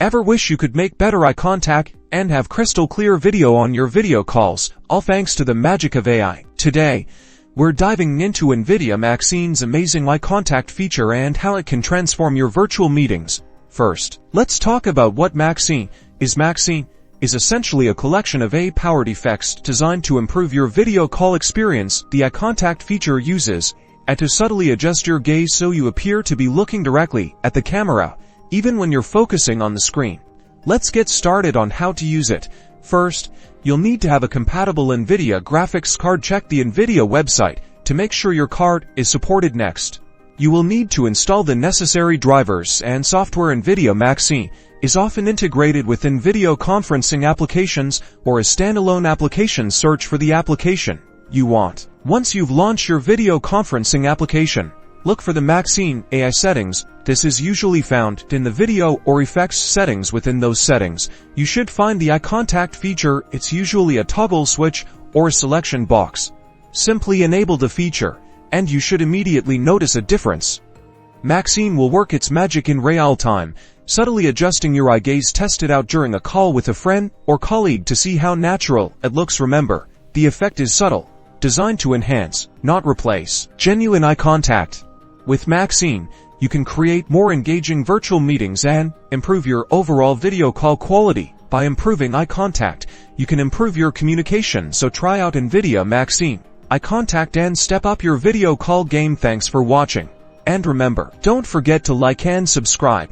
Ever wish you could make better eye contact and have crystal clear video on your video calls, all thanks to the magic of AI? Today, we're diving into Nvidia Maxine's amazing eye contact feature and how it can transform your virtual meetings. First, let's talk about what Maxine is. Maxine is essentially a collection of AI-powered effects designed to improve your video call experience. The eye contact feature uses AI to subtly adjust your gaze so you appear to be looking directly at the camera, even when you're focusing on the screen. Let's get started on how to use it. First, you'll need to have a compatible Nvidia graphics card. Check the Nvidia website to make sure your card is supported. Next, you will need to install the necessary drivers and software. Nvidia Maxine is often integrated with video conferencing applications or a standalone application. Search for the application you want. Once you've launched your video conferencing application, look for the Maxine AI settings. This is usually found in the video or effects settings. Within those settings, you should find the eye contact feature. It's usually a toggle switch or a selection box. Simply enable the feature, and you should immediately notice a difference. Maxine will work its magic in real time, subtly adjusting your eye gaze. Test it out during a call with a friend or colleague to see how natural it looks. Remember, the effect is subtle, designed to enhance, not replace, genuine eye contact. With Maxine, you can create more engaging virtual meetings and improve your overall video call quality. By improving eye contact, you can improve your communication. So try out Nvidia Maxine eye contact and step up your video call game. Thanks for watching. And remember, don't forget to like and subscribe.